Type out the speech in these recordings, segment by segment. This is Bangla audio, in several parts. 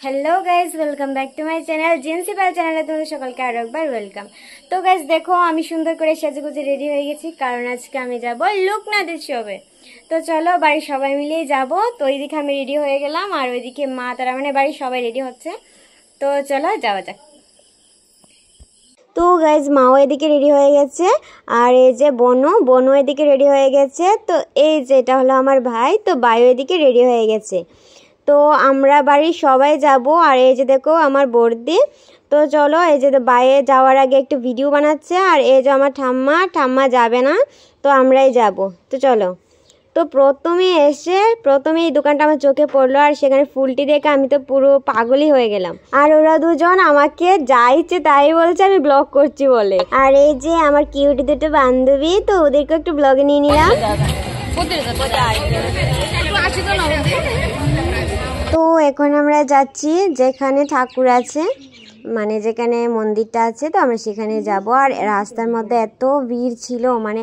Hello guys welcome back to my channel जिन्सिपाल चैनले तुम्हारे सकलके आरो एकबार वेलकम। तो गाइज देखो आमी सुंदर करे सेजेगुजे रेडी हो गेছি कारण आजके आमी যাব লোকনাথ উৎসবে। तो चलो बाड़ी सबाई मिलेই যাব। तो ওইদিকে আমি রেডি হয়ে গেলাম আর ওইদিকে মা তারা মানে বাড়ি সবাই রেডি হচ্ছে। তো চলো যাওয়া যাক। তো গাইজ মাও এদিকে রেডি হয়ে গেছে আর এই যে বনু এদিকে রেডি হয়ে গেছে। তো এই যে এটা হলো আমার ভাই, তো ভাইও এদিকে রেডি হয়ে গেছে। তো আমরা বাড়ির সবাই যাব আর এই যে দেখো আমার বর্দি। তো চলো এই যে বাইরে যাওয়ার আগে একটু ভিডিও বানাচ্ছে আর এই যে আমার ঠাম্মা যাবে না, তো আমরাই যাব। তো চলো। তো প্রথমে এই দোকানটা আমার চোখে পড়লো আর সেখানে ফুলটি দেখে আমি তো পুরো পাগলই হয়ে গেলাম। আর ওরা দুজন আমাকে যা ইচ্ছে তাই বলছে আমি ব্লগ করছি বলে। আর এই যে আমার কিউট দুটো বান্ধবী, তো ওদেরকে একটু ব্লগে নিয়ে নিলাম। তো এখন আমরা যাচ্ছি যেখানে ঠাকুর আছে, মানে যেখানে মন্দিরটা আছে, তো আমরা সেখানে যাব। আর রাস্তার মধ্যে এত ভিড় ছিল, মানে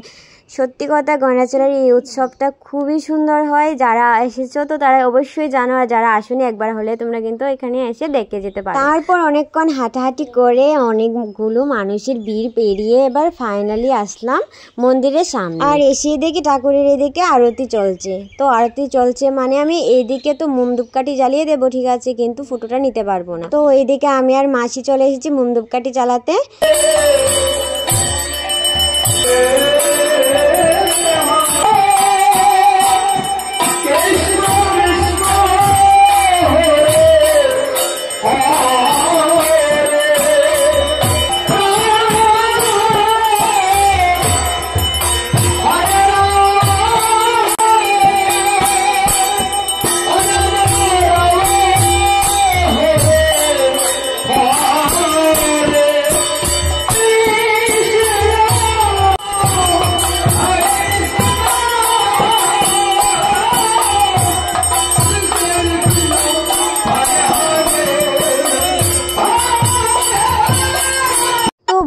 সত্যি কথা গণেশচূড়ার এই উৎসবটা খুবই সুন্দর হয়। যারা এসেছো তো তারা অবশ্যই জানো, আর যারা আসুনি একবার হলে তোমরা কিন্তু এখানে এসে দেখে যেতে পারো। তারপর অনেকক্ষণ হাঁটাহাঁটি করে অনেকগুলো মানুষের ভিড় পেরিয়ে এবার ফাইনালি আসলাম মন্দিরের সামনে। আর এসে দেখি ঠাকুরের এদিকে আরতি চলছে। তো আরতি চলছে মানে আমি এইদিকে তো মোমধূপকাঠি জ্বালিয়ে দেবো, ঠিক আছে, কিন্তু ফটোটা নিতে পারবো না। তো এইদিকে আমি আর মাসি চলে এসেছি মোমধূপকাঠি জ্বালাতে।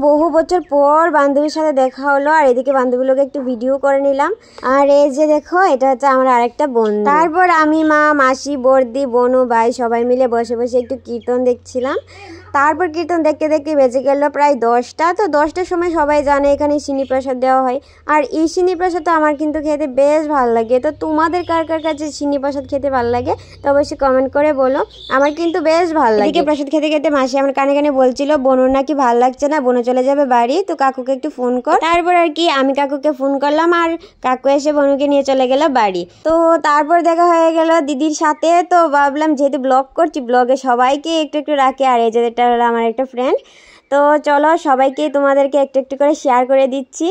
বহু বছর পর বান্ধবীর সাথে দেখা হলো আর এদিকে বান্ধবীগুলোকে একটু ভিডিও করে নিলাম। আর এই যে দেখো এটা হচ্ছে আমার আরেকটা বন্ধু। তারপর আমি মা মাসি বর্দি বনু ভাই সবাই মিলে বসে বসে একটু কীর্তন দেখছিলাম। তারপর কীর্তন দেখতে দেখতে বেজে গেল প্রায় 10টা। তো 10টার সময় সবাই জানে এখানে সিনি প্রসাদ দেওয়া হয়, আর এই সিনি প্রসাদটা আমার কিন্তু খেতে বেশ ভালো লাগে। তো তোমাদের কার কার কাছে সিনি প্রসাদ খেতে ভালো লাগে তো অবশ্যই কমেন্ট করে বলো, আমার কিন্তু বেশ ভালো লাগে। প্রসাদ খেতে খেতে মাসি আমার কানে কানে বলছিল বনুর নাকি ভালো লাগছে না, বনু চলে যাবে বাড়ি, তো কাকুকে একটু ফোন কর। তারপর আর কি আমি কাকুকে ফোন করলাম আর কাকু এসে বনুকে নিয়ে চলে গেল বাড়ি। তো তারপর দেখা হয়ে গেল দিদির সাথে। তো ভাবলাম যেহেতু ব্লগ করছি ব্লগে সবাইকে একটু একটু রাখি। আর এই যে এটা হলো আমার একটা ফ্রেন্ড। তো চলো সবাইকে তোমাদেরকে একটু একটু করে শেয়ার করে দিচ্ছি।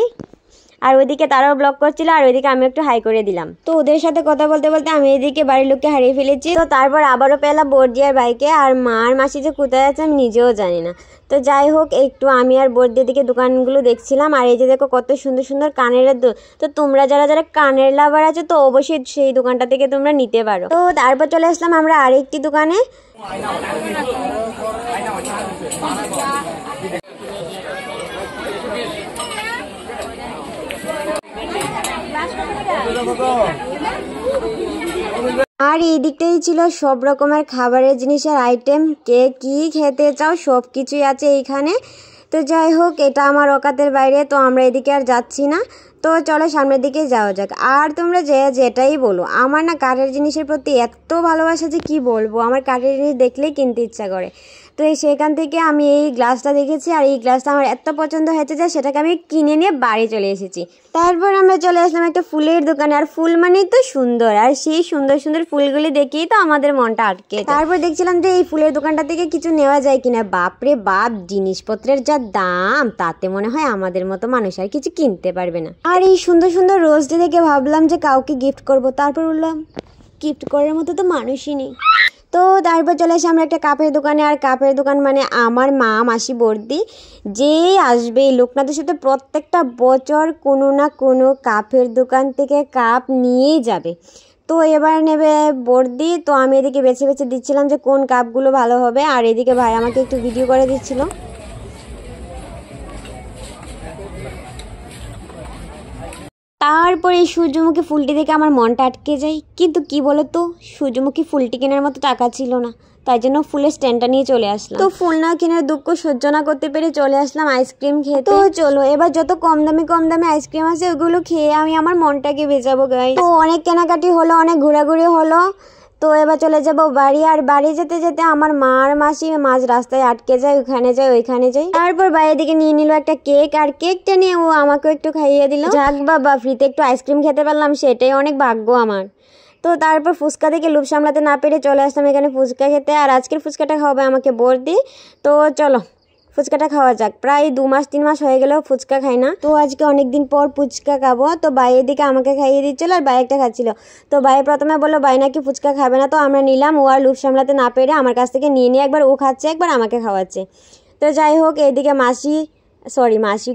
আর ওইদিকে তারাও ব্লগ করছিল আর ওইদিকে আমি একটু হাই করে দিলাম। তো ওদের সাথে কথা বলতে বলতে আমি এদিকে বাড়ির লোককে হারিয়ে ফেলেছি। তো তারপর আবারও পেলাম বর্দিয়ার বাইকে, আর মা আর মাসি যে কোথায় আছে আমি নিজেও জানি না। তো যাই হোক একটু আমি আর বর্দির দিকে দোকানগুলো দেখছিলাম। আর এই যে দেখো কত সুন্দর সুন্দর কানের। তো তোমরা যারা যারা কানের লাভার আছে তো অবশ্যই সেই দোকানটা থেকে তোমরা নিতে পারো। তো তারপর চলে আসলাম আমরা আরেকটি দোকানে। আর এই দিকটাই ছিল সব রকমের খাবারের জিনিসের আইটেম, কে কি খেতে চাও সব কিছুই আছে এইখানে। তো যাই হোক এটা আমার অকাতের বাইরে, তো আমরা এদিকে আর যাচ্ছি না। তো চলো সামনের দিকে যাওয়া যাক। আর তোমরা যেটাই বলো আমার না কাঠের জিনিসের প্রতি এত ভালোবাসা যে কি বলবো, আমার কাঠের জিনিস দেখলেই কিনতে ইচ্ছা করে। তো সেখান থেকে আমি এই গ্লাসটা দেখেছি আর এই গ্লাসটা আমার এত পছন্দ হয়েছে যে সেটাকে আমি কিনে নিয়ে বাড়ি চলে এসেছি। তারপর আমরা চলে আসলাম একটা ফুলের দোকানে। আর ফুল মানেই তো সুন্দর, আর সেই সুন্দর সুন্দর ফুলগুলি দেখেই তো আমাদের মনটা আটকে। তারপর দেখছিলাম যে এই ফুলের দোকানটা থেকে কিছু নেওয়া যায় কিনা। বাপরে বাপ, জিনিসপত্রের যা দাম তাতে মনে হয় আমাদের মতো মানুষ আর কিছু কিনতে পারবে না। আর এই সুন্দর সুন্দর রোজটি দেখে ভাবলাম যে কাউকে গিফট করব। তারপর বললাম গিফট করার মতো তো মানুষই নেই। তো তারপর চলে আসি আমরা একটা কাপের দোকানে। আর কাপের দোকান মানে আমার মা মাসি বর্দি যে আসবে লোকনাথের সাথে প্রত্যেকটা বছর কোনো না কোনো কাপের দোকান থেকে কাপ নিয়েই যাবে। তো এবার নেবে বর্দি। তো আমি এদিকে বেছে বেছে দিচ্ছিলাম যে কোন কাপগুলো ভালো হবে, আর এদিকে ভাই আমাকে একটু ভিডিও করে দিচ্ছিল। তারপরে সূর্যমুখী ফুলটি দেখে আমার মনটা আটকে যায়। কিন্তু কি বলতো, সূর্যমুখী ফুলটি কেনার মতো টাকা ছিল না। তাই জন্য ফুলের স্ট্যান্ডটা নিয়ে চলে আসলাম। তো ফুল না কেনার দুঃখ সহ্য না করতে পেরে চলে আসলাম আইসক্রিম খেতে। তো চলো এবার যত কম দামে আইসক্রিম আছে ওগুলো খেয়ে আমি আমার মনটাকে বেচাবো গাইস। তো অনেক কেনাকাটি হলো, অনেক ঘোরাঘুরি হলো। তো এবার চলে যাব বাড়ি। আর বাড়ি যেতে যেতে আমার মা আর মাসি মাঝ রাস্তায় আটকে যায়, ওখানে যায় ওইখানে যাই। তারপর বাইরের দিকে নিয়ে নিল একটা কেক, আর কেকটা নিয়ে ও আমাকেও একটু খাইয়ে দিল। যাক বাবা, ফ্রিতে একটু আইসক্রিম খেতে পারলাম, সেটাই অনেক ভাগ্য আমার। তো তারপর ফুচকা থেকে লোভ সামলাতে না পেরে চলে আসলাম এখানে ফুচকা খেতে। আর আজকের ফুচকাটা খাওয়াবে আমাকে বর্দি। তো চলো ফুচকাটা খাওয়া যাক। প্রায় 2 মাস 3 মাস হয়ে গেল ফুচকা খাই না। তো আজকে অনেকদিন পর ফুচকা খাবো। তো বাইরের দিকে আমাকে খাইয়ে দিচ্ছিল আর বাই একটা খাচ্ছিল। তো বাই প্রথমে বললো বাই নাকি ফুচকা খাবে না। তো আমরা নিলাম। ও আর লোভ সামলাতে না পেরে আমার কাছ থেকে নিয়ে একবার ও খাচ্ছে, একবার আমাকে খাওয়াচ্ছে। তো যাই হোক, এইদিকে মাসি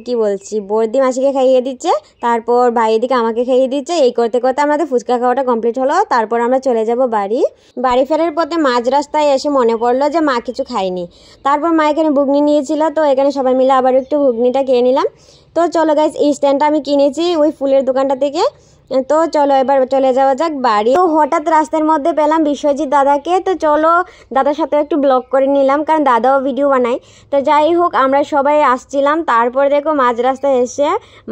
কি বলছি, বর্দি মাসিকে খাইয়ে দিচ্ছে, তারপর ভাই এদিকে আমাকে খাইয়ে দিচ্ছে। এই করতে করতে আমাদের ফুচকা খাওয়াটা কমপ্লিট হলো। তারপর আমরা চলে যাব বাড়ি ফেরার পথে মাঝ রাস্তায় এসে মনে পড়লো যে মা কিছু খায়নি। তারপর মা এখানে ঘুগনি নিয়েছিল, তো এখানে সবাই মিলে আবার একটু ঘুগনিটা খেয়ে নিলাম। তো চলো গাইস, এই স্ট্যান্ডটা আমি কিনেছি ওই ফুলের দোকানটা থেকে। তো চলো এবার চলে যাওয়া যাক বাড়ি। তো হঠাৎ রাস্তার মধ্যে পেলাম বিশ্বজিৎ দাদাকে। তো চলো দাদার সাথে একটু ব্লগ করে নিলাম, কারণ দাদাও ভিডিও বানায়। তো যাই হোক, আমরা সবাই আসছিলাম। তারপর দেখো মাঝ রাস্তায় এসে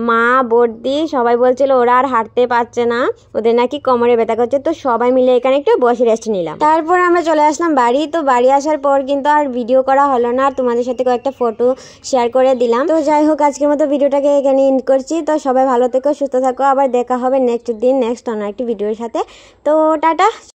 মা বর্দি সবাই বলছিল ওরা আর হাঁটতে পারছে না, ওদের নাকি কোমরে ব্যথা করছে। তো সবাই মিলে এখানে একটু বসে রেস্ট নিলাম। তারপর আমরা চলে আসলাম বাড়ি। তো বাড়ি আসার পর কিন্তু আর ভিডিও করা হলো না, আর তোমাদের সাথে কয়েকটা ফটো শেয়ার করে দিলাম। তো যাই হোক, আজকের মতো ভিডিওটাকে এখানে এন্ড করছি। তো সবাই ভালো থেকো, সুস্থ থাকো, আবার দেখা হবে নেক্সট দিন নেক্সট অন্য একটি ভিডিওর সাথে। তো টাটা।